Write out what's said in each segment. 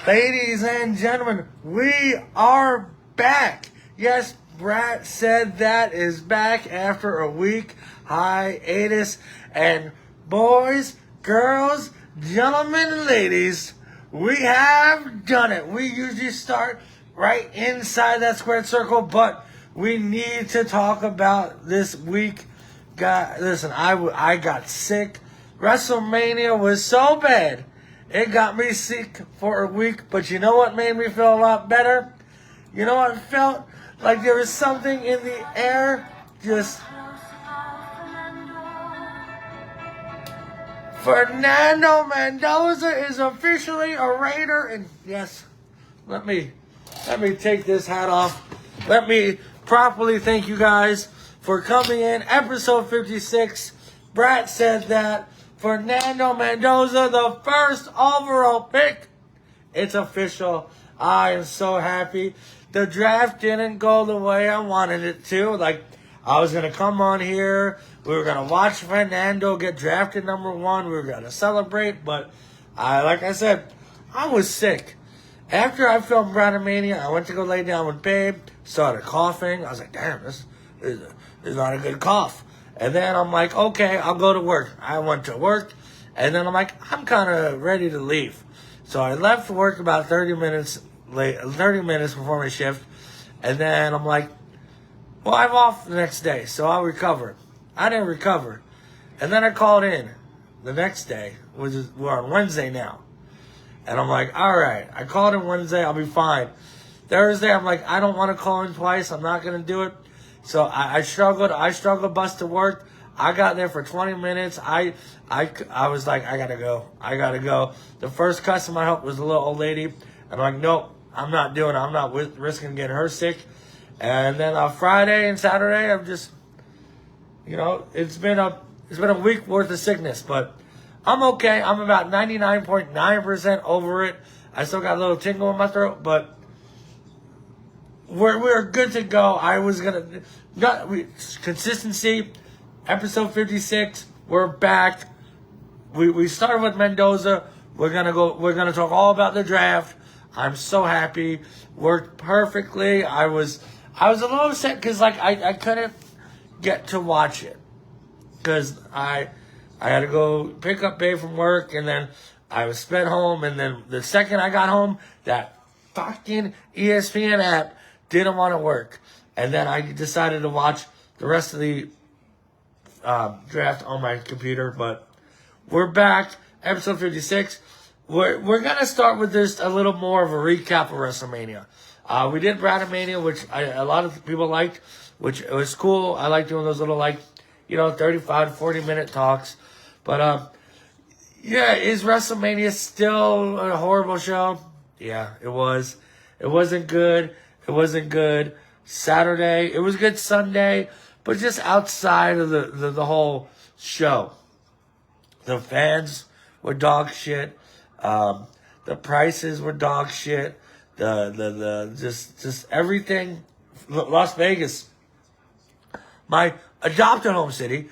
Ladies and gentlemen, we are back. Yes, Brat said that is back after a week hiatus. And boys, girls, gentlemen, and ladies, we have done it. We usually start right inside that squared circle, but we need to talk about this week. Listen, I got sick. WrestleMania was so bad. It got me sick for a week, but you know what made me feel a lot better? You know what? It felt like there was something in the air. Just Fernando Mendoza is officially a Raider, and yes, let me take this hat off. Let me properly thank you guys for coming in. Episode 56. Brat said that. Fernando Mendoza, the first overall pick. It's official. I am so happy. The draft didn't go the way I wanted it to. Like, I was going to come on here. We were going to watch Fernando get drafted number 1. We were going to celebrate. But, like I said, I was sick. After I filmed Bratomania, I went to go lay down with Babe. Started coughing. I was like, damn, this is not a good cough. And then I'm like, okay, I'll go to work. I went to work, and then I'm like, I'm kind of ready to leave. So I left work about 30 minutes before my shift, and then I'm like, well, I'm off the next day, so I'll recover. I didn't recover. And then I called in the next day, we're on Wednesday now. And I'm like, all right, I called in Wednesday, I'll be fine. Thursday, I'm like, I don't want to call in twice. I'm not going to do it. So I struggled bus to work. I got there for 20 minutes. I was like, I gotta go. The first customer I helped was a little old lady. And I'm like, nope, I'm not doing it. I'm not risking getting her sick. And then on Friday and Saturday, I'm just, it's been a week worth of sickness, but I'm okay. I'm about 99.9% over it. I still got a little tingle in my throat, but we're good to go. Consistency. Episode 56. We're back. We started with Mendoza. We're gonna talk all about the draft. I'm so happy. Worked perfectly. I was a little upset because I couldn't get to watch it because I had to go pick up Babe from work, and then I was spent home, and then the second I got home, that fucking ESPN app didn't want to work. And then I decided to watch the rest of the draft on my computer. But we're back. Episode 56. We're going to start with just a little more of a recap of WrestleMania. We did Bratomania, which a lot of people liked, which was cool. I like doing those little 35 to 40 minute talks. But yeah, is WrestleMania still a horrible show? Yeah, it was. It wasn't good. It wasn't good Saturday. It was good Sunday, but just outside of the whole show. The fans were dog shit. The prices were dog shit. Just everything. Las Vegas, my adopted home city.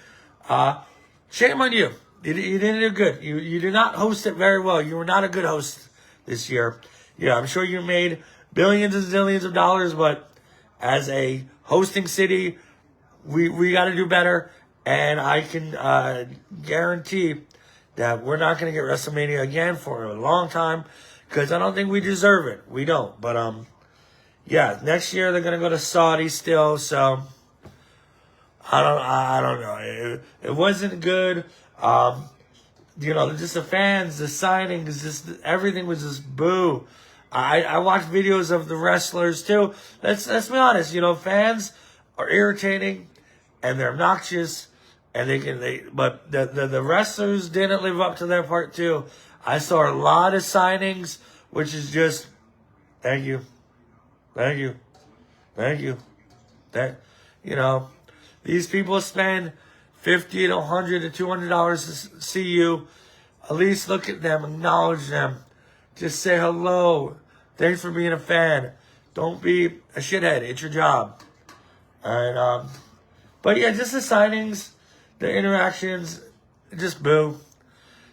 Shame on you. You didn't do good. You did not host it very well. You were not a good host this year. Yeah, I'm sure you made billions and zillions of dollars, but as a hosting city, we got to do better. And I can guarantee that we're not going to get WrestleMania again for a long time because I don't think we deserve it. We don't. But yeah, next year they're going to go to Saudi still. So I don't know. It wasn't good. Just the fans, the signings, just everything was just boo. I watched videos of the wrestlers too. Let's be honest. Fans are irritating and they're obnoxious, and but the wrestlers didn't live up to their part too. I saw a lot of signings, which is just thank you. These people spend $50 to $100 to $200 to see you. At least look at them, acknowledge them. Just say hello. Thanks for being a fan. Don't be a shithead. It's your job. And but yeah, just the signings, the interactions, just boo.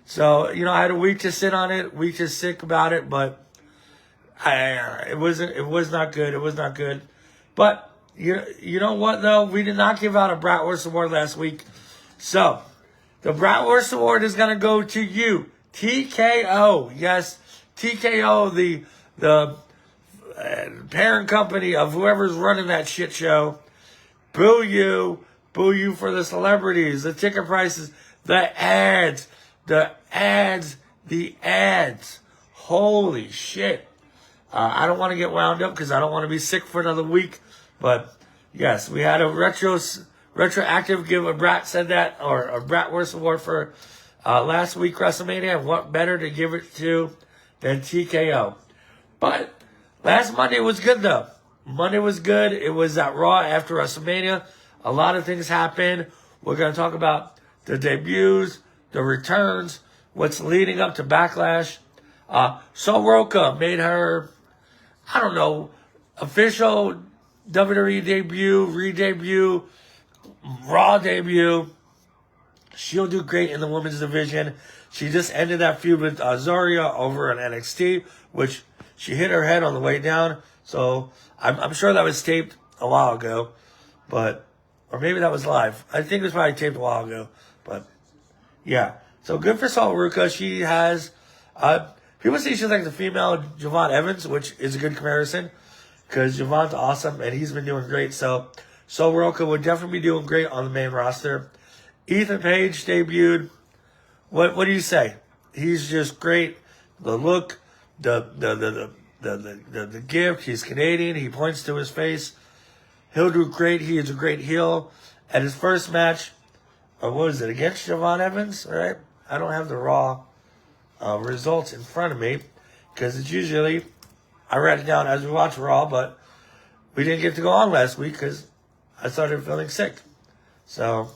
So, I had a week to sit on it, week to sick about it, but It was not good. It was not good. But you know what though? We did not give out a BratWURST award last week. So the BratWURST award is gonna go to you. TKO. Yes, TKO, the parent company of whoever's running that shit show. Boo you. Boo you for the celebrities, the ticket prices, the ads. Holy shit. I don't want to get wound up because I don't want to be sick for another week. But yes, we had a retroactive give. A Brat said that, or a BratWURST award for last week WrestleMania. And what better to give it to than TKO? But last Monday was good though. Monday was good. It was at Raw after WrestleMania. A lot of things happened. We're going to talk about the debuts, the returns, what's leading up to Backlash. Soroka made her, I don't know, official WWE debut, re-debut, Raw debut. She'll do great in the women's division. She just ended that feud with Zarya over in NXT, which she hit her head on the way down. So I'm sure that was taped a while ago, or maybe that was live. I think it was probably taped a while ago, but yeah. So good for Soroka. She has, people say she's like the female Javon Evans, which is a good comparison because Javon's awesome and he's been doing great. So Soroka would definitely be doing great on the main roster. Ethan Page debuted. What do you say? He's just great. The look, the gift. He's Canadian. He points to his face. He'll do great. He is a great heel. At his first match, or what was it, against Javon Evans? All right. I don't have the Raw results in front of me because it's usually, I write it down as we watch Raw, but we didn't get to go on last week because I started feeling sick. So,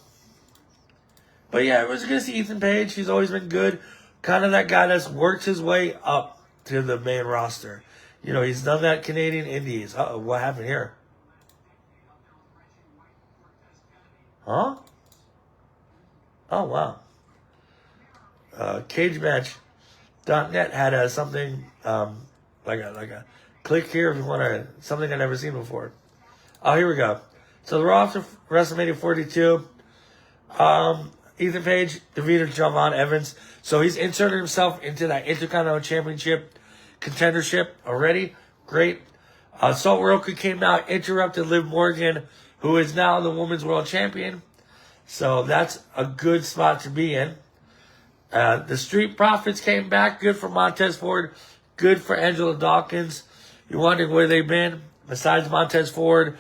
but yeah, it was good to see Ethan Page. He's always been good. Kind of that guy that's worked his way up to the main roster. You know, he's done that Canadian Indies. Uh-oh, what happened here? Huh? Oh, wow. CageMatch.net had something, like a click here if you want to, something I've never seen before. Oh, here we go. So the Raw after WrestleMania 42, Ethan Page defeated Javon Evans. So he's inserted himself into that Intercontinental Championship contendership already. Great. Soroka came out, interrupted Liv Morgan, who is now the Women's World Champion. So that's a good spot to be in. The Street Profits came back. Good for Montez Ford. Good for Angela Dawkins. You're wondering where they've been. Besides Montez Ford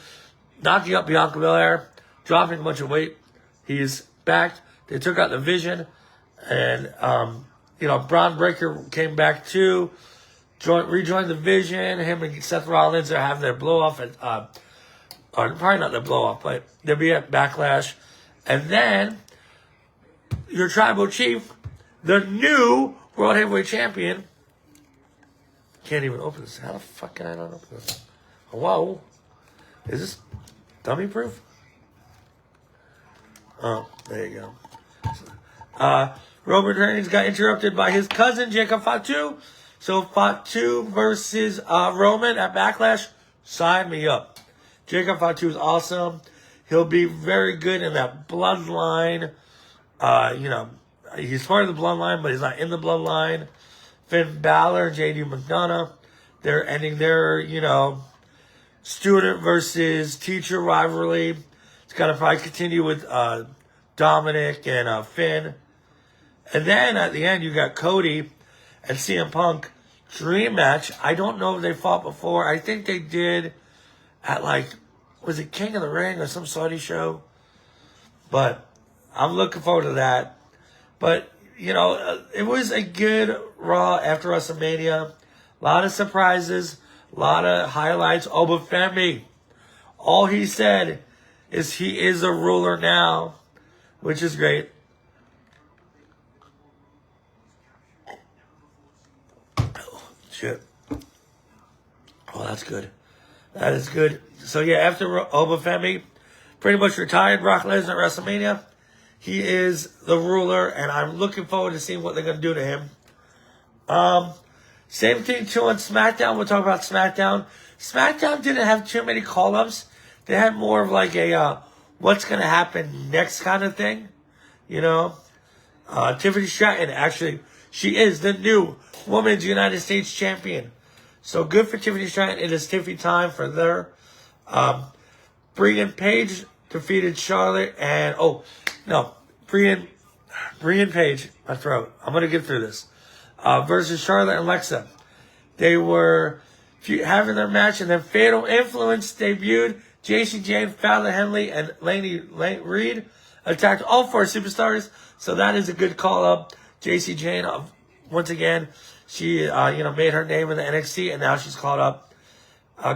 knocking up Bianca Belair, dropping a bunch of weight. He's back. They took out the Vision. And, Braun Breaker came back too. Rejoined the Vision. Him and Seth Rollins are having their blow-off at, or probably not their blow-off, but they'll be at Backlash. And then, your Tribal Chief, the new World Heavyweight Champion, can't even open this. How the fuck can I not open this? Whoa. Is this dummy proof? Oh, there you go. Roman Reigns got interrupted by his cousin, Jacob Fatu. So Fatu versus Roman at Backlash. Sign me up. Jacob Fatu is awesome. He'll be very good in that bloodline. He's part of the bloodline, but he's not in the bloodline. Finn Balor, JD McDonough. They're ending their, student versus teacher rivalry. It's going to probably continue with Dominic and Finn. And then at the end, you got Cody and CM Punk dream match. I don't know if they fought before. I think they did at was it King of the Ring or some Saudi show? But I'm looking forward to that. But, it was a good Raw after WrestleMania. A lot of surprises, a lot of highlights. Oh, but Femi, all he said is he is a ruler now, which is great. Oh, shit. Oh, that's good. That is good. So, yeah, after Obafemi pretty much retired Brock Lesnar at WrestleMania, he is the ruler, and I'm looking forward to seeing what they're going to do to him. Same thing too on SmackDown. We'll talk about SmackDown. SmackDown didn't have too many call-ups. They had more of like a what's going to happen next kind of thing. You know, Tiffany Stratton, actually, she is the new Women's United States Champion. So good for Tiffany Stratton. It is Tiffany time for their. Brian Page defeated Charlotte and, Brian Page, my throat. I'm going to get through this. Versus Charlotte and Alexa. They were having their match, and then Fatal Influence debuted. JC Jane, Fallon Henley, and Laney Reed attacked all four superstars. So that is a good call-up. JC Jane, once again, she made her name in the NXT, and now she's called up.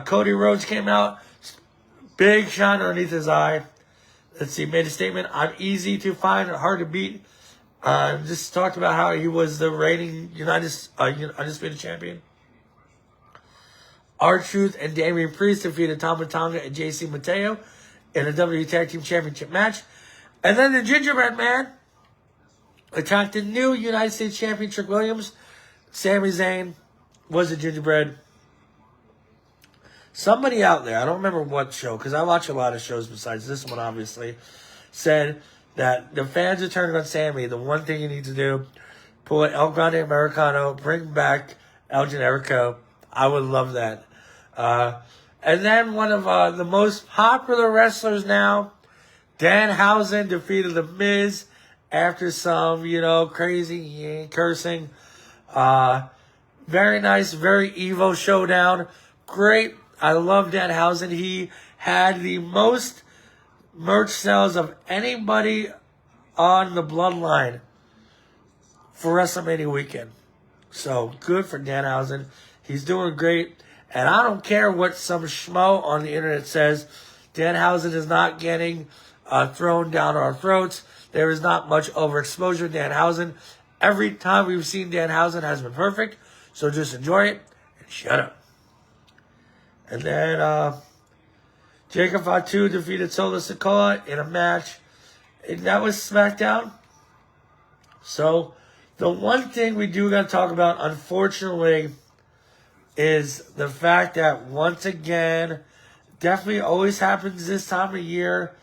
Cody Rhodes came out. Big shine underneath his eye. Let's see, made a statement. I'm easy to find, hard to beat. Just talked about how he was the reigning Undisputed Champion. R-Truth and Damian Priest defeated Tama Tonga and JC Mateo in a WWE Tag Team Championship match. And then the Gingerbread Man attacked the new United States Champion Trick Williams. Sami Zayn was a Gingerbread. Somebody out there, I don't remember what show, because I watch a lot of shows besides this one, obviously, said that the fans are turning on Sammy. The one thing you need to do, put El Grande Americano, bring back El Generico. I would love that. And then one of the most popular wrestlers now, Danhausen, defeated The Miz after some, crazy cursing. Very nice, very Evo showdown. Great. I love Danhausen. He had the most merch sales of anybody on the Bloodline for WrestleMania weekend. So good for Danhausen. He's doing great. And I don't care what some schmo on the internet says. Danhausen is not getting thrown down our throats. There is not much overexposure to Danhausen. Every time we've seen Danhausen has been perfect. So just enjoy it and shut up. And then Jacob Fatu defeated Solo Sikoa in a match. And that was SmackDown. So the one thing we do got to talk about, unfortunately, is the fact that once again, definitely always happens this time of year,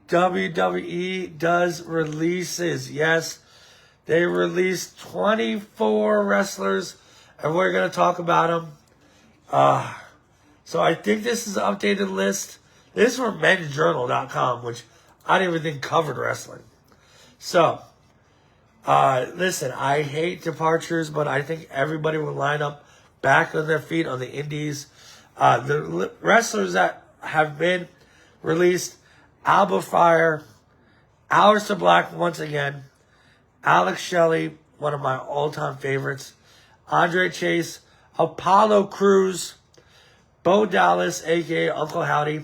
WWE does releases. Yes, they released 24 wrestlers, and we're going to talk about them. So I think this is an updated list. This is from mensjournal.com, which I didn't even think covered wrestling. So, listen, I hate departures, but I think everybody will line up back on their feet on the indies. The wrestlers that have been released: Alba Fire, Aleister Black once again, Alex Shelley, one of my all-time favorites, Andre Chase, Apollo Crews, Bo Dallas, a.k.a. Uncle Howdy,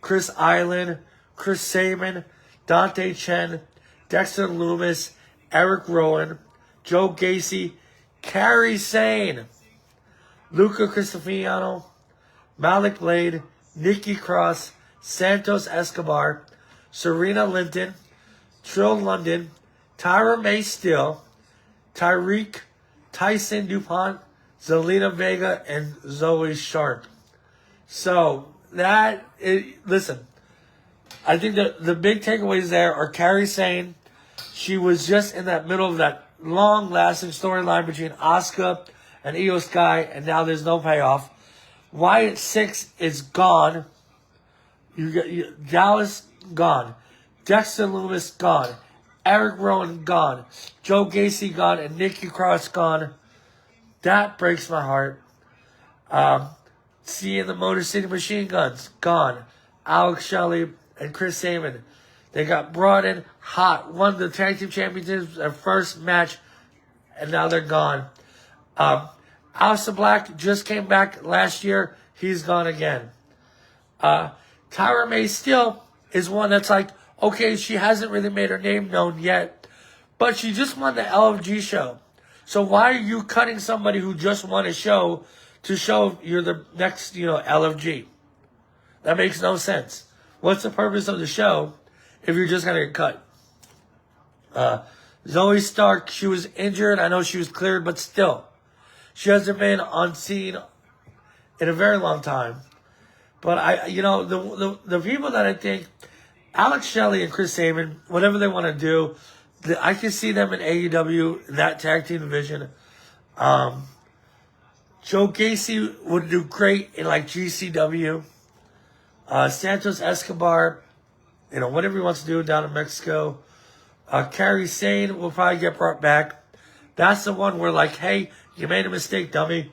Chris Island, Chris Sabin, Dante Chen, Dexter Loomis, Eric Rowan, Joe Gacy, Carrie Sane, Luca Cristofiano, Malik Blade, Nikki Cross, Santos Escobar, Serena Linton, Trill London, Tyra May Steele, Tyreek, Tyson DuPont, Zelina Vega, and Zoe Sharp. So, listen, I think the big takeaways there are Carrie Sane. She was just in that middle of that long-lasting storyline between Asuka and Io Sky, and now there's no payoff. Wyatt Six is gone. Dallas gone. Dexter Loomis gone. Eric Rowan gone. Joe Gacy gone, and Nikki Cross gone. That breaks my heart. Seeing the Motor City Machine Guns gone. Alex Shelley and Chris Sabin, they got brought in hot, won the tag team championships, their first match, and now they're gone. Aleister Black just came back last year. He's gone again. Tyra May Steele is one that's like, okay, she hasn't really made her name known yet, but she just won the LFG show. So why are you cutting somebody who just won a show to show you're the next, LFG? That makes no sense. What's the purpose of the show if you're just going to get cut? Zoe Stark, she was injured. I know she was cleared, but still. She hasn't been on scene in a very long time. But the people that I think, Alex Shelley and Chris Sabin, whatever they want to do, I can see them in AEW, in that tag team division. Joe Gacy would do great in like GCW. Santos Escobar, whatever he wants to do down in Mexico. Kairi Sane will probably get brought back. That's the one where like, hey, you made a mistake, dummy.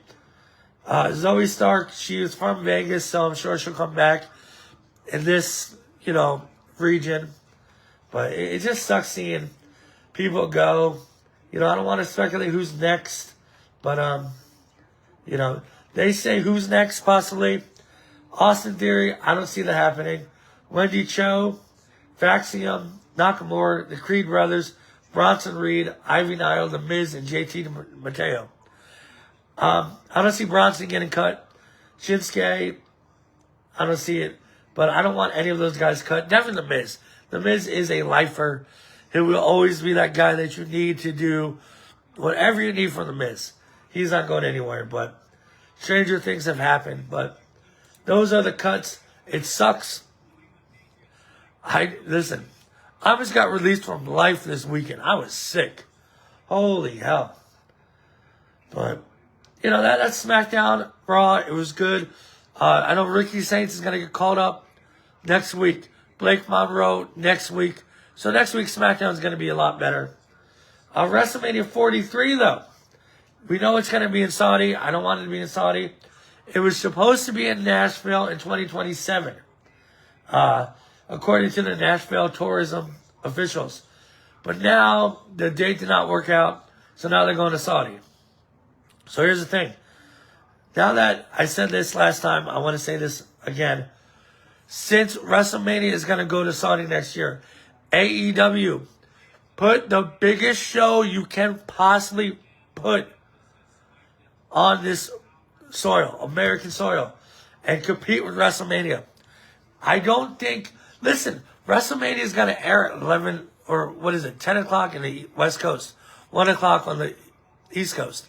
Zoe Stark, she is from Vegas, so I'm sure she'll come back in this, region. But it just sucks seeing people go. I don't want to speculate who's next, but they say who's next possibly. Austin Theory, I don't see that happening. Wendy Cho, Faxium, Nakamura, the Creed brothers, Bronson Reed, Ivy Nile, The Miz, and JT Mateo. I don't see Bronson getting cut. Shinsuke, I don't see it. But I don't want any of those guys cut. Definitely The Miz. The Miz is a lifer. He will always be that guy that you need to do whatever you need from The Miz. He's not going anywhere. But stranger things have happened. But those are the cuts. It sucks. Listen, I just got released from life this weekend. I was sick. Holy hell. But that's SmackDown, Raw. It was good. I know Ricky Saints is going to get called up next week. Blake Monroe next week. So next week, SmackDown is going to be a lot better. WrestleMania 43, though. We know it's going to be in Saudi. I don't want it to be in Saudi. It was supposed to be in Nashville in 2027. According to the Nashville tourism officials. But now, the date did not work out. So now they're going to Saudi. So here's the thing. Now that I said this last time, I want to say this again. Since WrestleMania is going to go to Saudi next year, AEW, put the biggest show you can possibly put on this soil, American soil, and compete with WrestleMania. I don't think... Listen, WrestleMania is going to air at 11, or 10 o'clock in the West Coast, 1 o'clock on the East Coast.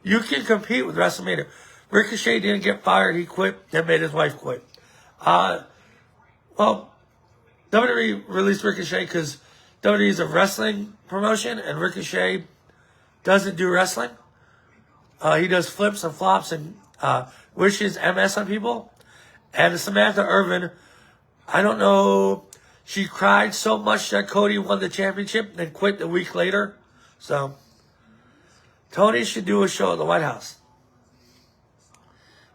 You can compete with WrestleMania. Ricochet didn't get fired. He quit. Then made his wife quit. WWE released Ricochet because WWE is a wrestling promotion, and Ricochet doesn't do wrestling. He does flips and flops and wishes MS on people. And Samantha Irvin, I don't know, she cried so much that Cody won the championship and quit a week later. So Tony should do a show at the White House.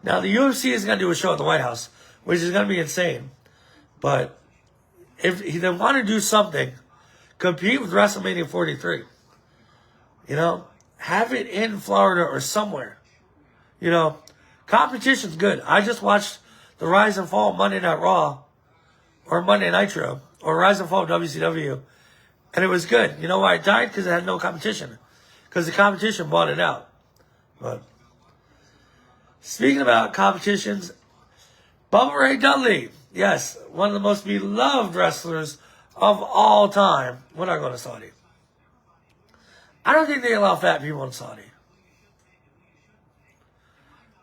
Now, the UFC is going to do a show at the White House, which is going to be insane. But if they want to do something, compete with WrestleMania 43. Have it in Florida or somewhere. Competition's good. I just watched the Rise and Fall of Monday Night Raw, or Monday Nitro, or Rise and Fall of WCW, and it was good. You know why it died? Because it had no competition. Because the competition bought it out. But speaking about competitions, Bubba Ray Dudley, yes, one of the most beloved wrestlers of all time. We're not going to Saudi. I don't think they allow fat people in Saudi.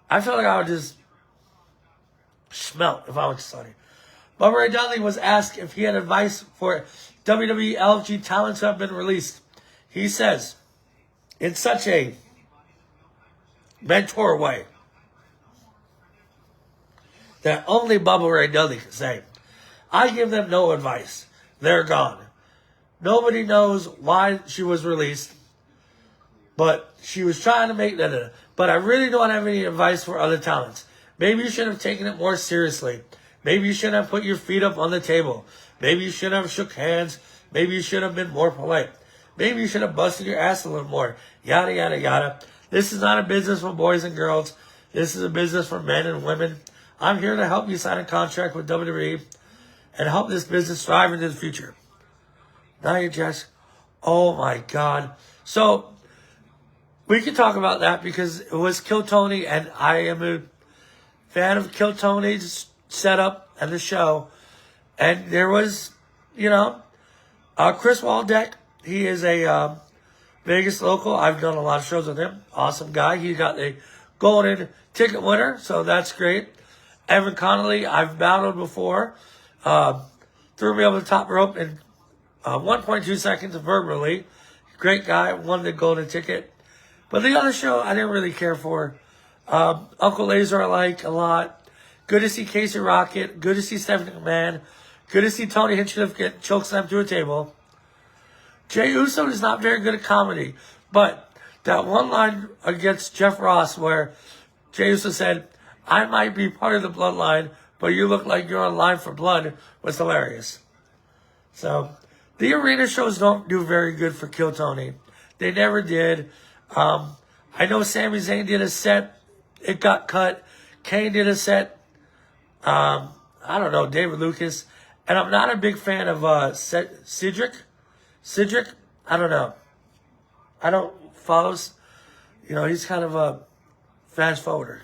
I feel like I would just smelt if I went to Saudi. Bubba Ray Dudley was asked if he had advice for WWE LFG talents who have been released. He says, in such a mentor way that only Bubba Ray Dudley can say, I give them no advice. They're gone. Nobody knows why she was released, but she was trying to make that. But I really don't have any advice for other talents. Maybe you should have taken it more seriously. Maybe you should have put your feet up on the table. Maybe you should have shook hands. Maybe you should have been more polite. Maybe you should have busted your ass a little more. Yada, yada, yada. This is not a business for boys and girls. This is a business for men and women. I'm here to help you sign a contract with WWE and help this business thrive into the future. Now you just, oh my God. So, we can talk about that because it was Kill Tony, and I am a fan of Kill Tony's setup and the show. And there was, Chris Waldeck. He is a Vegas local. I've done a lot of shows with him. Awesome guy. He got the golden ticket winner, so that's great. Evan Connolly, I've battled before. Threw me over the top rope in 1.2 seconds verbally. Great guy. Won the golden ticket. But the other show, I didn't really care for. Uncle Laser I like a lot. Good to see Casey Rocket. Good to see Stephanie McMahon. Good to see Tony Hinchcliffe get chokeslammed through a table. Jey Uso is not very good at comedy. But that one line against Jeff Ross where Jey Uso said, I might be part of the bloodline, but you look like you're on line for blood, was hilarious. So, the arena shows don't do very good for Kill Tony. They never did. I know Sami Zayn did a set. It got cut. Kane did a set. I don't know, David Lucas. And I'm not a big fan of Cedric. Cedric? I don't know. I don't follow. You know, he's kind of a fast forwarder.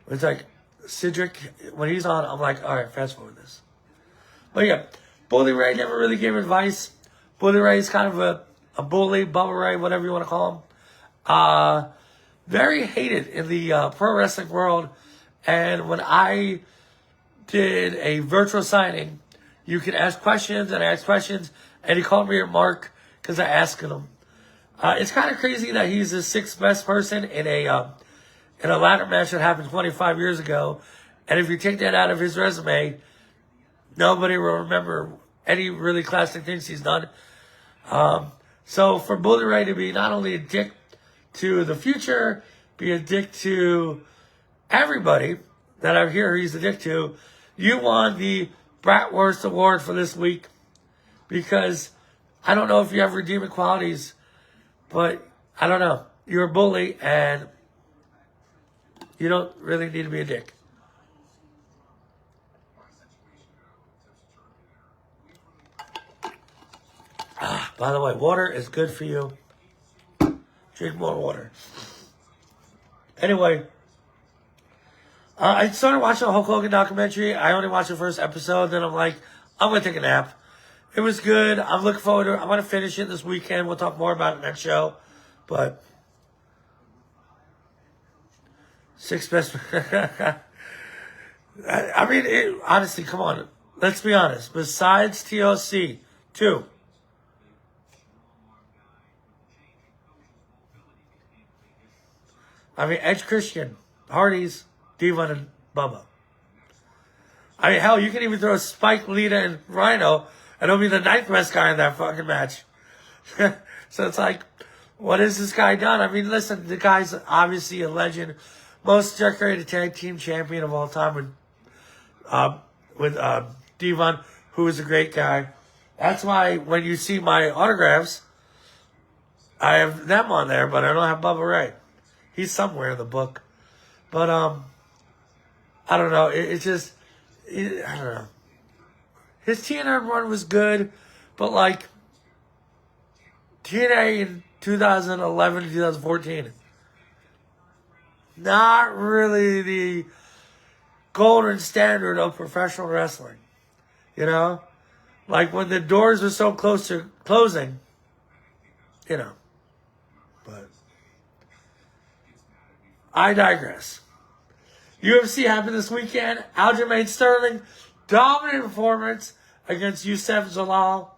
It's like Cedric, when he's on, I'm like, all right, fast forward this. But yeah, Bully Ray never really gave advice. Bully Ray is kind of a bully, Bubba Ray, whatever you want to call him. Very hated in the pro wrestling world. And when I did a virtual signing, you could ask questions, and I asked questions, and he called me a mark because I asked him. It's kind of crazy that he's the sixth best person in a ladder match that happened 25 years ago. And if you take that out of his resume, nobody will remember any really classic things he's done. So for Bully Ray to be not only a dick to the future, be a dick to everybody that I hear he's a dick to, you won the BratWURST award for this week because I don't know if you have redeeming qualities, but I don't know. You're a bully and you don't really need to be a dick. By the way, water is good for you. Drink more water. Anyway, I started watching the Hulk Hogan documentary. I only watched the first episode. Then I'm like, I'm going to take a nap. It was good. I'm looking forward to it. I'm going to finish it this weekend. We'll talk more about it next show. But six best. I mean, honestly, come on. Let's be honest. Besides TLC, two. I mean, Edge Christian, Hardy's, Devon, and Bubba. I mean, hell, you can even throw Spike, Lita, and Rhino, and he'll be the ninth best guy in that fucking match. So it's like, what has this guy done? I mean, listen, the guy's obviously a legend. Most decorated tag team champion of all time with Devon, who is a great guy. That's why when you see my autographs, I have them on there, but I don't have Bubba Ray. He's somewhere in the book. But, I don't know. I don't know. His TNA run was good, but like, TNA in 2011 to 2014, not really the golden standard of professional wrestling. You know? Like when the doors were so close to closing, you know. But I digress. UFC happened this weekend. Aljamain Sterling, dominant performance against Yousef Zalal.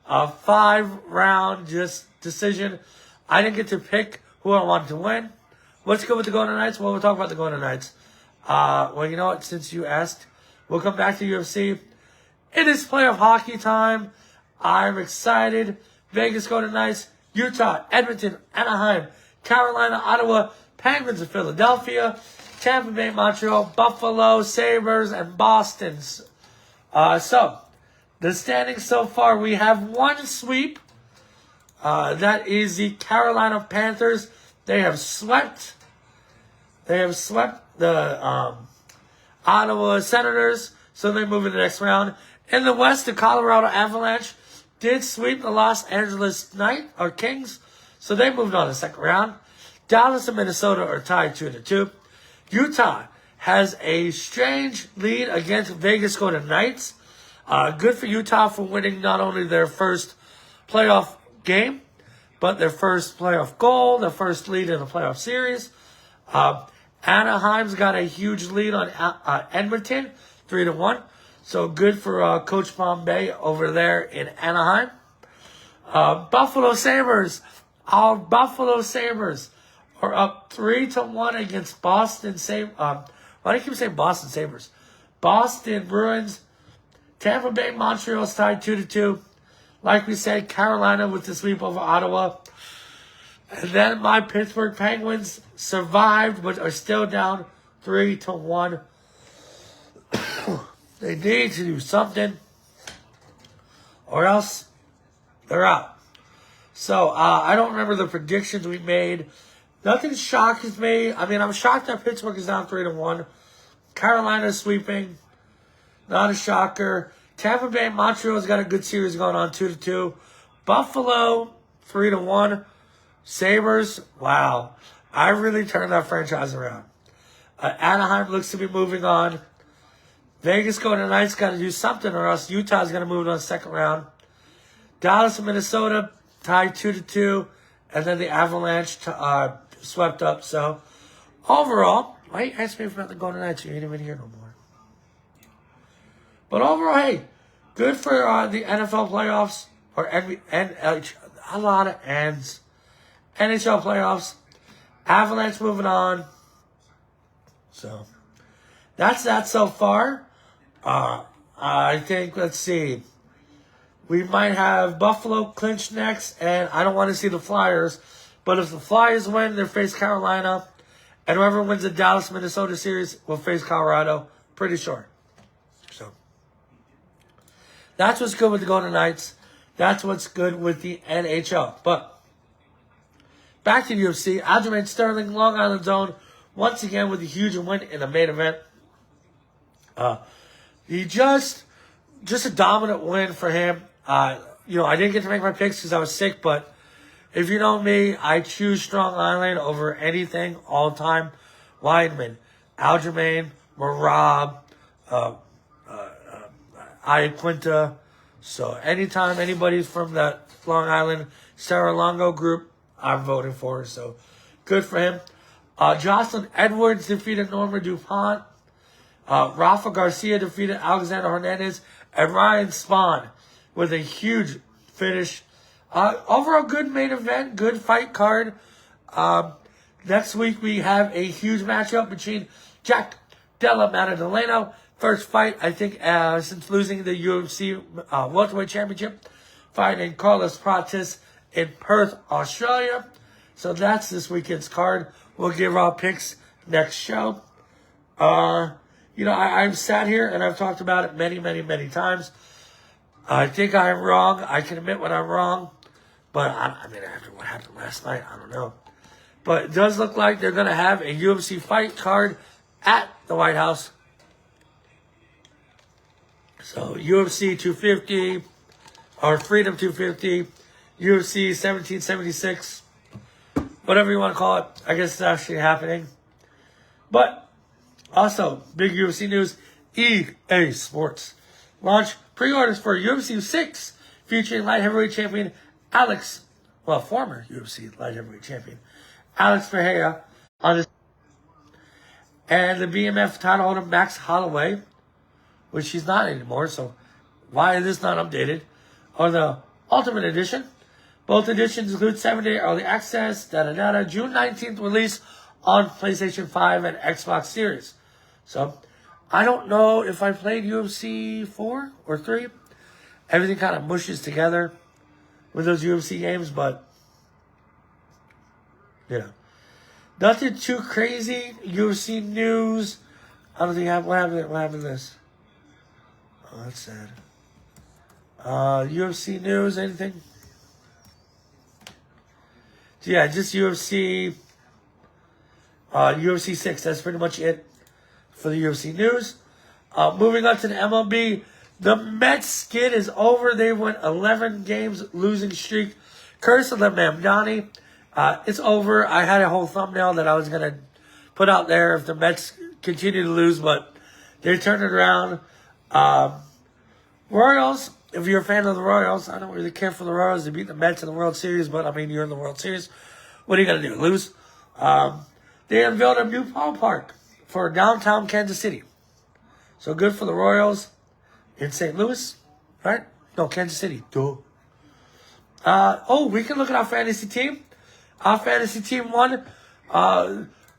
A 5-round decision. I didn't get to pick who I wanted to win. Let's go with the Golden Knights. Well, we'll talk about the Golden Knights. Well, you know what? Since you asked, we'll come back to UFC. It is playoff hockey time. I'm excited. Vegas Golden Knights, Utah, Edmonton, Anaheim, Carolina, Ottawa, Penguins of Philadelphia, Tampa Bay, Montreal, Buffalo, Sabres, and Boston. So, the standings so far, we have one sweep. That is the Carolina Panthers. They have swept. The Ottawa Senators, so they move in the next round. In the West, the Colorado Avalanche did sweep the Los Angeles Kings, so they moved on to the second round. Dallas and Minnesota are tied 2-2. Utah has a strange lead against Vegas Golden Knights. Good for Utah for winning not only their first playoff game, but their first playoff goal, their first lead in the playoff series. Anaheim's got a huge lead on Edmonton, 3-1. So good for Coach Bombay over there in Anaheim. Buffalo Sabres. Our Buffalo Sabres are up 3-1 against Boston Sabres. Why do I keep saying Boston Sabres? Boston Bruins. Tampa Bay Montreal's tied 2-2. Like we said, Carolina with the sweep over Ottawa. And then my Pittsburgh Penguins survived, but are still down 3-1. They need to do something, or else they're out. So, I don't remember the predictions we made. Nothing shocks me. I mean, I'm shocked that Pittsburgh is down 3-1. Carolina's sweeping. Not a shocker. Tampa Bay and Montreal's got a good series going on, 2-2. Buffalo, 3-1. Sabres, wow. I really turned that franchise around. Anaheim looks to be moving on. Vegas Golden Knights got to do something, or else Utah's going to move on the second round. Dallas and Minnesota tied 2-2. And then the Avalanche swept up. So, overall, why you ask me about the Golden Knights? You ain't even here no more. But overall, hey, good for the NFL playoffs, or NHL, a lot of ends. NHL playoffs. Avalanche moving on. So, that's that so far. I think, let's see. We might have Buffalo clinch next, and I don't want to see the Flyers. But if the Flyers win, they face Carolina. And whoever wins the Dallas-Minnesota series will face Colorado. Pretty sure. So, that's what's good with the Golden Knights. That's what's good with the NHL. But, back to the UFC. Aljamain Sterling, Long Island Zone, once again with a huge win in the main event. He just a dominant win for him. I didn't get to make my picks because I was sick, but if you know me, I choose Strong Island over anything all the time. Weidman, Aljamain, Marab, Iaquinta. So anytime anybody's from that Long Island Sarah Longo group, I'm voting for. So good for him. Jocelyn Edwards defeated Norma DuPont. Rafa Garcia defeated Alexander Hernandez. And Ryan Spahn with a huge finish. Overall, good main event. Good fight card. Next week, we have a huge matchup between Jack Della Maddalena. First fight, I think, since losing the UFC Welterweight Championship. Fighting Carlos Pratis in Perth, Australia. So that's this weekend's card. We'll give our picks next show. I've sat here and I've talked about it many, many, many times. I think I'm wrong. I can admit when I'm wrong. But, after what happened last night, I don't know. But it does look like they're going to have a UFC fight card at the White House. So, UFC 250, or Freedom 250, UFC 1776, whatever you want to call it. I guess it's actually happening. But, also, big UFC news, EA Sports launch pre-orders for UFC 6, featuring light heavyweight champion former UFC light heavyweight champion, Alex Ferreira, and the BMF title holder, Max Holloway, which she's not anymore, so why is this not updated? Or the Ultimate Edition. Both editions include 7-day early access, June 19th release on PlayStation 5 and Xbox Series. So, I don't know if I played UFC 4 or 3. Everything kind of mushes together with those UFC games, but, nothing too crazy. UFC news. I don't think what happened to this? Oh, that's sad. UFC news, anything? So yeah, just UFC 6. That's pretty much it for the UFC news. Moving on to the MLB. The Mets skid is over. They went 11 games losing streak. Curse of the Mamdani. It's over. I had a whole thumbnail that I was going to put out there if the Mets continue to lose, but they turned it around. Royals if you're a fan of the Royals, I don't really care for the Royals. They beat the Mets in the World Series, but I mean, you're in the World Series. What are you going to do? Lose? They unveiled a new ballpark for downtown Kansas City. So good for the Royals in St. Louis, right? No, Kansas City. Duh. We can look at our fantasy team. Our fantasy team won.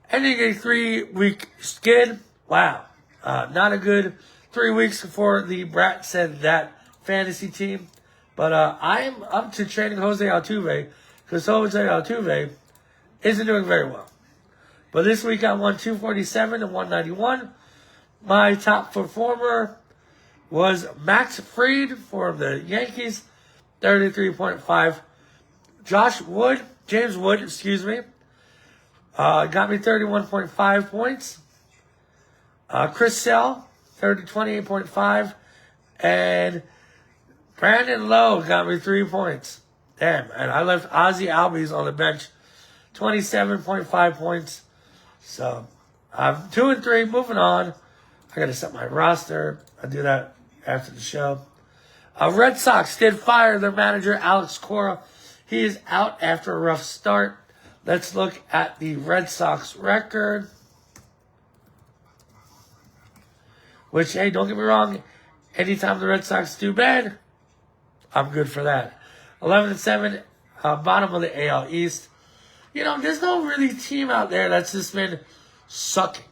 Ending a 3-week skid. Wow. Not a good 3 weeks for the Brat said that fantasy team. But I'm up to trading Jose Altuve because Jose Altuve isn't doing very well. But this week I won 247 and 191. My top performer was Max Fried for the Yankees, 33.5. James Wood, got me 31.5 points. Chris Sale, 28.5. And Brandon Lowe got me 3 points. Damn, and I left Ozzy Albies on the bench, 27.5 points. So, I'm 2 and 3, moving on. I got to set my roster. I'll do that after the show. Red Sox did fire their manager, Alex Cora. He is out after a rough start. Let's look at the Red Sox record. Which, hey, don't get me wrong. Anytime the Red Sox do bad, I'm good for that. 11-7, bottom of the AL East. You know, there's no really team out there that's just been sucking.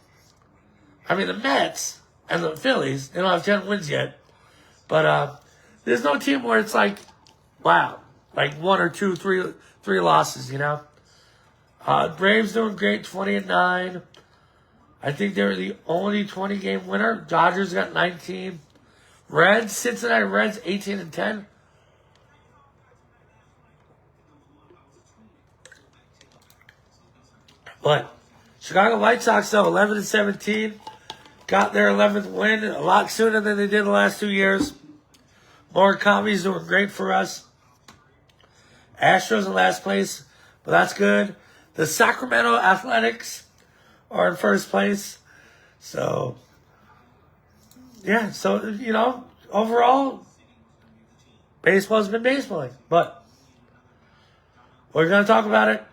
I mean, the Mets and the Phillies, they don't have 10 wins yet. But there's no team where it's like, wow, like 1 or 2, 3 losses, you know. Braves doing great, 20-9. I think they were the only 20-game winner. Dodgers got 19. Cincinnati Reds, 18-10. But Chicago White Sox, though, 11-17. Got their 11th win a lot sooner than they did the last 2 years. Murakami's doing great for us. Astros in last place, but that's good. The Sacramento Athletics are in first place. So, yeah. So, you know, overall, baseball's been baseballing. But we're going to talk about it.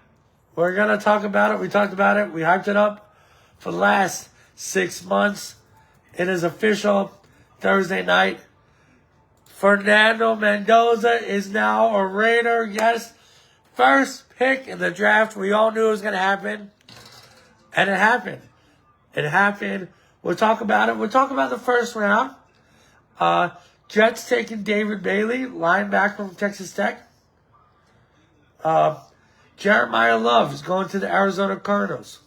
We talked about it. We hyped it up for the last 6 months. It is official. Thursday night. Fernando Mendoza is now a Raider. Yes. First pick in the draft. We all knew it was going to happen. And it happened. We'll talk about it. We'll talk about the first round. Jets taking David Bailey, linebacker from Texas Tech. Jeremiah Love is going to the Arizona Cardinals.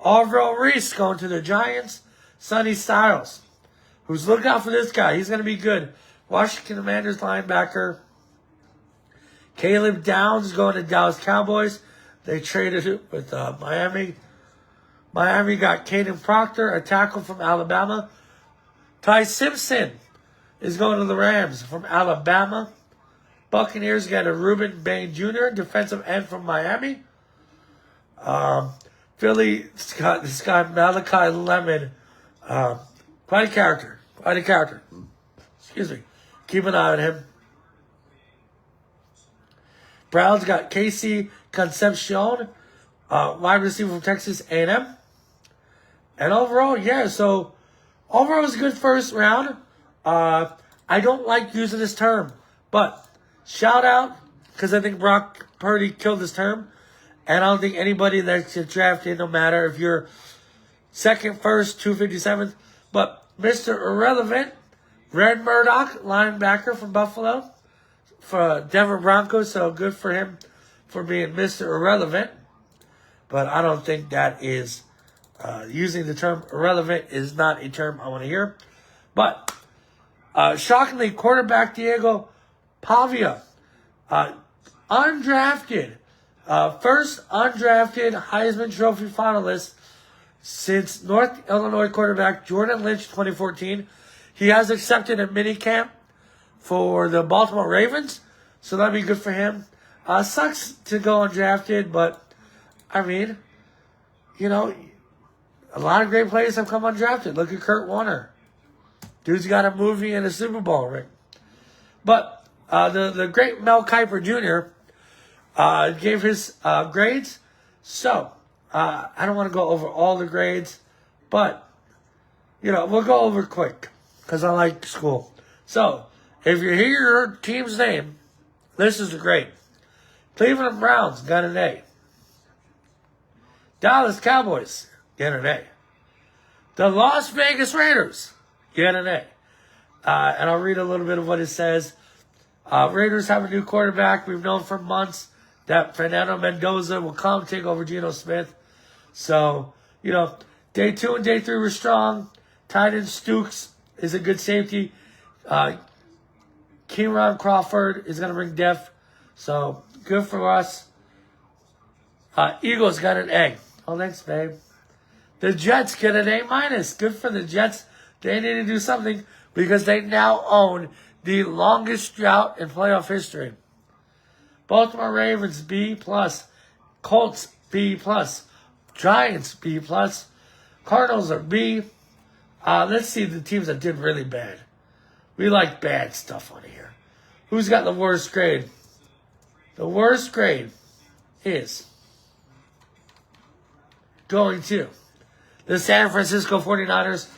Alvaro Reese going to the Giants. Sonny Styles, who's look out for this guy. He's going to be good. Washington Commanders linebacker. Caleb Downs is going to Dallas Cowboys. They traded it with Miami. Miami got Caden Proctor, a tackle from Alabama. Ty Simpson is going to the Rams from Alabama. Buccaneers got a Reuben Bain Jr., defensive end from Miami. Philly got this guy, Malachi Lemon. Quite a character. Excuse me. Keep an eye on him. Browns got Casey Concepcion, wide receiver from Texas A&M. And overall, yeah, so overall it was a good first round. I don't like using this term, but shout out, because I think Brock Purdy killed this term. And I don't think anybody that gets drafted, no matter if you're second, first, 257th, but Mr. Irrelevant, Red Murdoch, linebacker from Buffalo, for Denver Broncos, so good for him for being Mr. Irrelevant. But I don't think that is, using the term irrelevant is not a term I want to hear. But, shockingly, quarterback Diego Pavia, undrafted, first undrafted Heisman Trophy finalist since North Illinois quarterback Jordan Lynch 2014. He has accepted a minicamp for the Baltimore Ravens, so that'd be good for him. Sucks to go undrafted, but, I mean, you know, a lot of great players have come undrafted. Look at Kurt Warner. Dude's got a movie and a Super Bowl ring. But the great Mel Kiper Jr. Gave his grades. So, I don't want to go over all the grades, but, we'll go over quick because I like school. So, if you hear your team's name, this is the grade. Cleveland Browns got an A. Dallas Cowboys get an A. The Las Vegas Raiders get an A. And I'll read a little bit of what it says. Raiders have a new quarterback. We've known for months that Fernando Mendoza will come take over Geno Smith. So, day 2 and day 3 were strong. Tight end Stukes is a good safety. Kieran Crawford is going to bring depth. So, good for us. Eagles got an A. Oh, thanks, babe. The Jets get an A-. Good for the Jets. They need to do something because they now own the longest drought in playoff history. Baltimore Ravens, B+. Colts, B+. Giants, B+. Cardinals are B. Let's see the teams that did really bad. We like bad stuff on here. Who's got the worst grade? The worst grade is going to the San Francisco 49ers,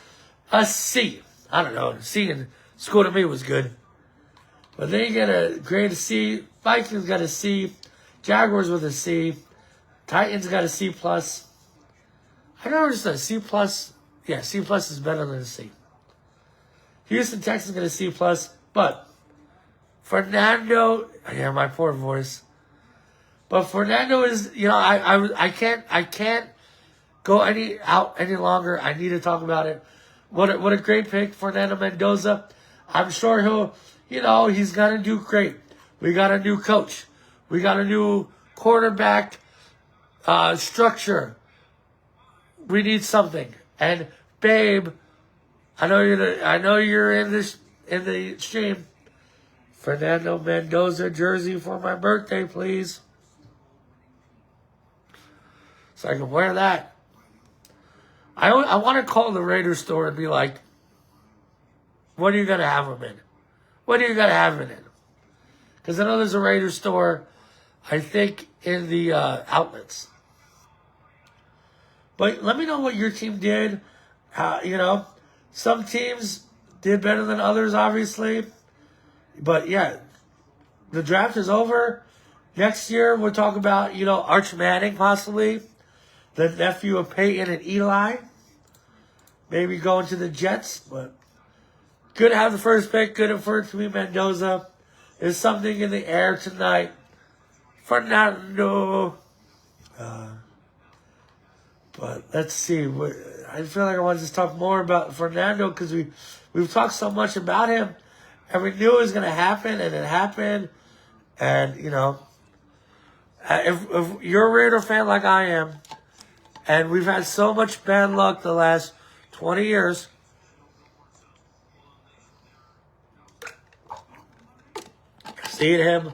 a C. I don't know. C in school to me was good. But they get a grade C. Vikings got a C. Jaguars with a C. Titans got a C+. I never just a C+. Yeah, C+ is better than a C. Houston Texans got a C+. But Fernando, yeah, my poor voice. But Fernando is, I can't go any longer. I need to talk about it. What a great pick, Fernando Mendoza. I'm sure he's going to do great. We got a new coach. We got a new quarterback structure. We need something. And babe, I know you're in the stream. Fernando Mendoza jersey for my birthday, please. So I can wear that. I want to call the Raiders store and be like, what are you going to have them in? What are you going to have them in? Because I know there's a Raiders store, I think, in the outlets. But let me know what your team did. Some teams did better than others, obviously. But, yeah, the draft is over. Next year, we'll talk about, Arch Manning, possibly. The nephew of Peyton and Eli. Maybe going to the Jets. But good to have the first pick. Good for it to be Mendoza. There's something in the air tonight. Fernando. But let's see. I feel like I want to just talk more about Fernando because we've talked so much about him. And we knew it was going to happen, and it happened. And, if you're a Raider fan like I am, and we've had so much bad luck the last 20 years, seeing him,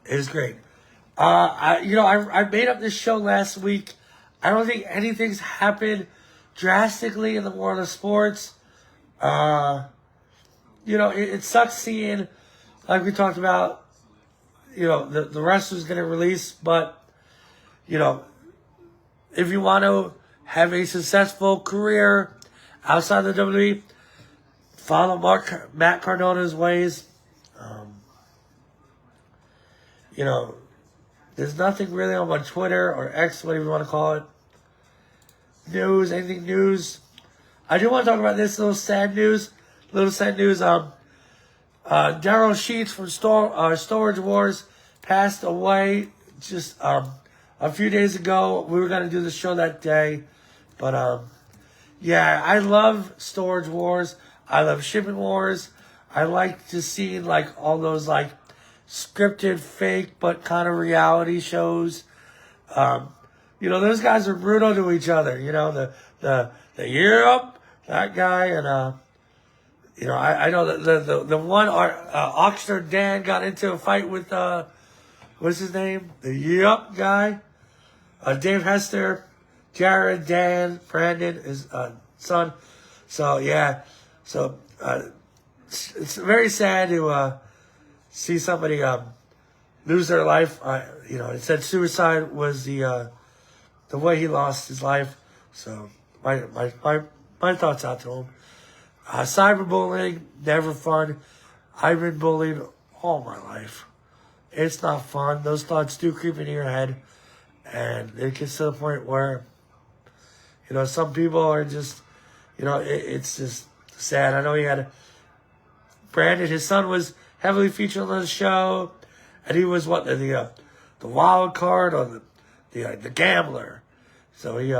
is great. I made up this show last week. I don't think anything's happened drastically in the world of sports. It sucks seeing, like we talked about, the wrestlers getting released, but, if you want to have a successful career outside the WWE, follow Matt Cardona's ways. There's nothing really on my Twitter or X, whatever you want to call it. Anything news. I do want to talk about this little sad news. Darryl Sheets from Storage Wars passed away just a few days ago. We were going to do the show that day. But, I love Storage Wars. I love Shipping Wars. I like to see, all those, scripted, fake, but kind of reality shows. Those guys are brutal to each other. The that guy, and I know that the one Oxnard Dan got into a fight with what's his name? The guy, Dave Hester, Jared, Dan, Brandon, his son. So yeah, it's very sad to see somebody lose their life. It said suicide was the way he lost his life. So my thoughts out to him. Cyberbullying, never fun. I've been bullied all my life. It's not fun. Those thoughts do creep into your head. And it gets to the point where, some people are just, it's just sad. I know he had Brandon, his son was heavily featured on the show. And he was the wild card or the gambler. So he,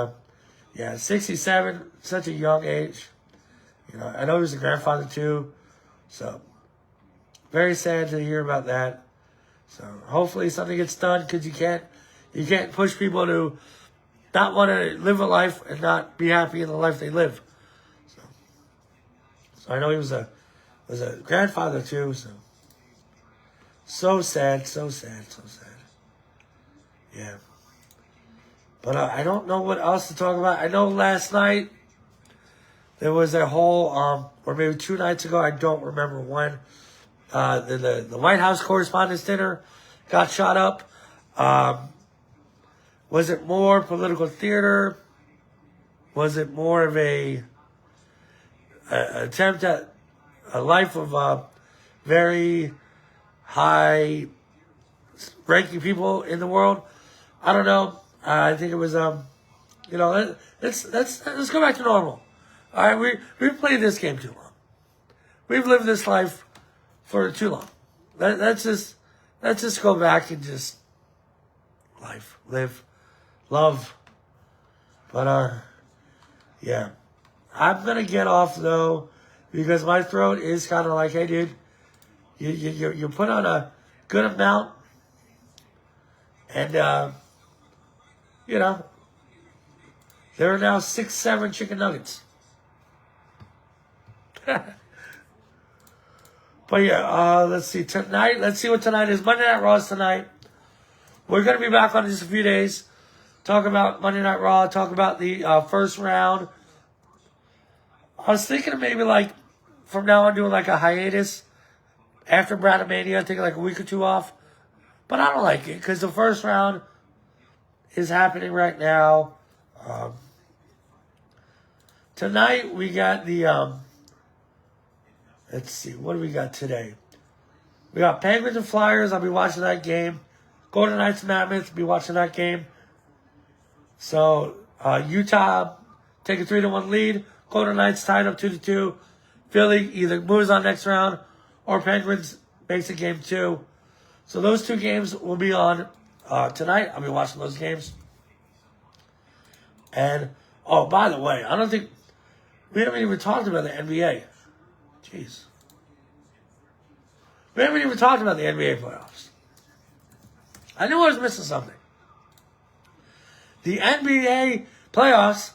67, such a young age. I know he was a grandfather too. So very sad to hear about that. So hopefully something gets done, because you can't push people to not want to live a life and not be happy in the life they live. So I know he was a grandfather too. So sad. Yeah. But I don't know what else to talk about. I know last night there was a whole, or maybe 2 nights ago, I don't remember when, the White House Correspondents Dinner got shot up. Was it more political theater? Was it more of a attempt at a life of very high ranking people in the world? I don't know. I think it was let's go back to normal. All right, we've played this game too long. We've lived this life for too long. Let's just go back and just live, love. But yeah, I'm gonna get off though, because my throat is kind of like, hey, dude, you put on a good amount, and there are now 6-7 chicken nuggets. But yeah, let's see tonight. Let's see what tonight is. Monday Night Raw is tonight. We're gonna be back on in just a few days. Talk about Monday Night Raw. Talk about the first round. I was thinking of maybe from now on doing a hiatus after Bratmania, taking a week or 2 off. But I don't like it, because the first round is happening right now. Tonight we got the let's see, what do we got today? We got Penguins and Flyers. I'll be watching that game. Golden Knights Mammoths. Be watching that game. So Utah take a 3-1 lead. Golden Knights tied up 2-2. Philly either moves on next round, or Penguins makes it game 2. So those 2 games will be on tonight. I'll be watching those games. And by the way, I don't think we haven't even talked about the NBA. Jeez. We haven't even talked about the NBA playoffs. I knew I was missing something. The NBA playoffs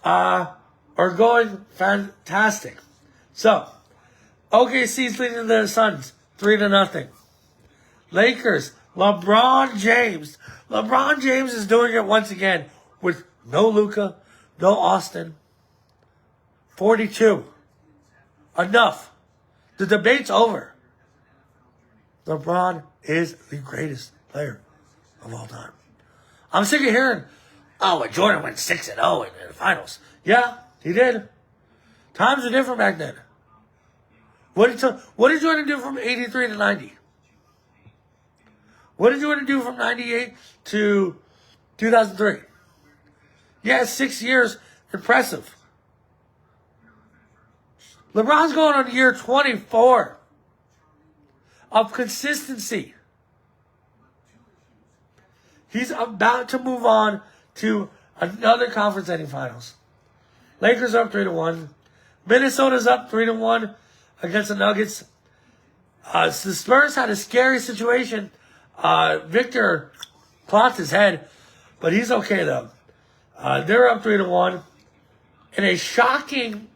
are going fantastic. So, OKC's leading the Suns 3-0. Lakers, LeBron James. LeBron James is doing it once again with no Luka, no Austin. 42. Enough. The debate's over. LeBron is the greatest player of all time. I'm sick of hearing, Jordan went 6-0 in the finals. Yeah, he did. Times were different back then. What did Jordan do from 83 to 90? What did Jordan do from 98 to 2003? Yeah, 6 years. Impressive. LeBron's going on year 24 of consistency. He's about to move on to another conference ending finals. Lakers are up 3-1. Minnesota's up 3-1 against the Nuggets. The Spurs had a scary situation. Victor clocked his head, but he's okay though. They're up 3-1. In a shocking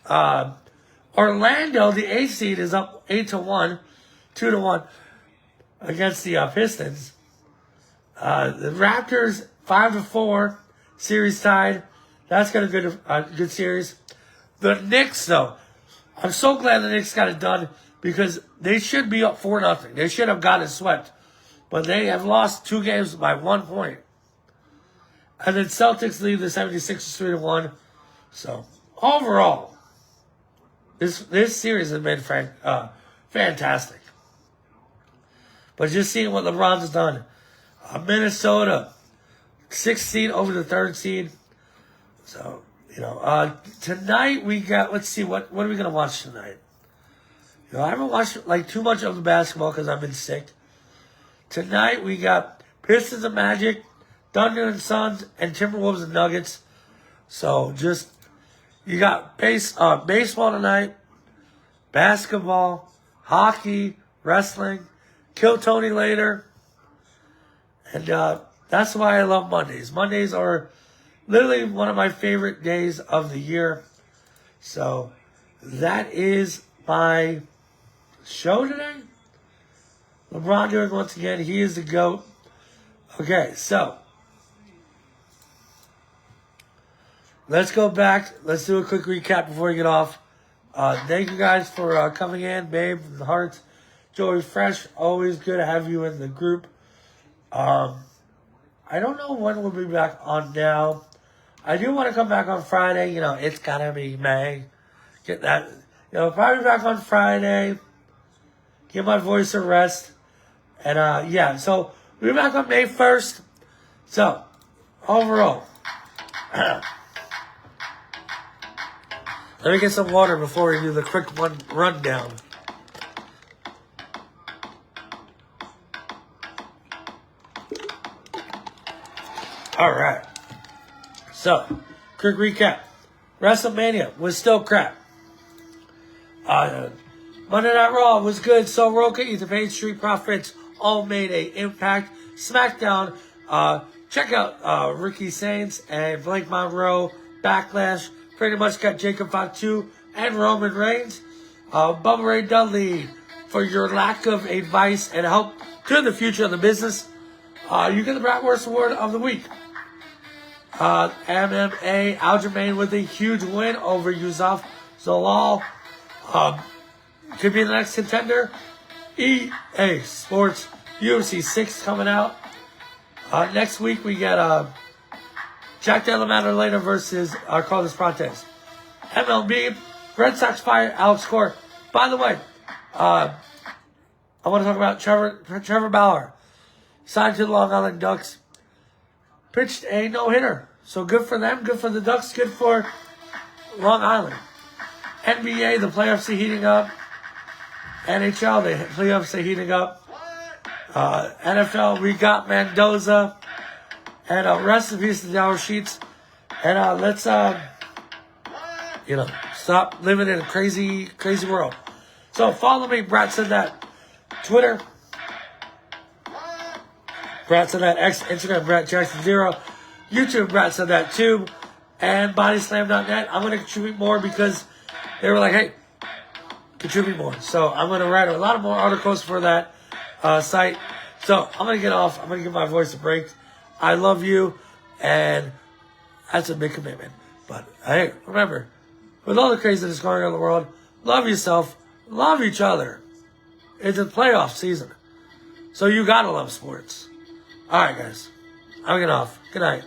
Orlando, the 8th seed, is up 8-1, 2-1 against the Pistons. The Raptors 5-4, series tied. That's got a good series. The Knicks, though, I'm so glad the Knicks got it done because they should be up 4-0. They should have gotten swept. But they have lost 2 games by 1 point. And then Celtics lead the 76ers 3-1. So, overall, this series has been fantastic. But just seeing what LeBron's done. Minnesota, 6th seed over the 3rd seed. So, tonight we got, let's see, what are we going to watch tonight? I haven't watched too much of the basketball because I've been sick. Tonight we got Pistons and Magic, Thunder and Suns, and Timberwolves and Nuggets. So you got baseball tonight, basketball, hockey, wrestling, Kill Tony later. And that's why I love Mondays. Mondays are literally one of my favorite days of the year. So that is my show today. LeBron doing once again. He is the GOAT. Okay, so let's go back. Let's do a quick recap before we get off. Thank you guys for coming in. Babe, the Hearts, Joey Fresh. Always good to have you in the group. I don't know when we'll be back on now. I do want to come back on Friday. It's gotta be May. Get that. Probably back on Friday. Give my voice a rest. And, so we'll be back on May 1st. So, overall. Let me get some water before we do the quick rundown. All right. So, quick recap. WrestleMania was still crap. Monday Night Raw was good. So Roka, Ethan Page, Street Profits all made an impact. SmackDown, check out Ricky Saints and Blake Monroe. Backlash pretty much got Jacob Fatu and Roman Reigns. Bubba Ray Dudley for your lack of advice and help to the future of the business. You get the BratWURST Award of the Week. MMA, Aljamain with a huge win over Yousef Zalal. Could be the next contender. EA Sports UFC 6 coming out. Next week we get Jack Della Maddalena versus Carlos Prates. MLB, Red Sox fire Alex Cora. By the way, I want to talk about Trevor Bauer. Signed to the Long Island Ducks. Pitched a no-hitter. So good for them, good for the Ducks, good for Long Island. NBA, the playoffs are heating up. NHL, the playoffs are heating up. NFL, we got Mendoza. And rest in peace to Darryl Sheets. And let's, stop living in a crazy, crazy world. So follow me, Brat said that. Twitter, Brat said that. Instagram, Brat Jackson 0. YouTube, Brat said that too. And bodyslam.net. I'm going to contribute more because they were like, hey, contribute more. So I'm going to write a lot more articles for that site. So I'm going to get off. I'm going to give my voice a break. I love you. And that's a big commitment. But hey, remember, with all the craziness going on in the world, love yourself, love each other. It's a playoff season. So you got to love sports. All right, guys. I'm getting off. Good night.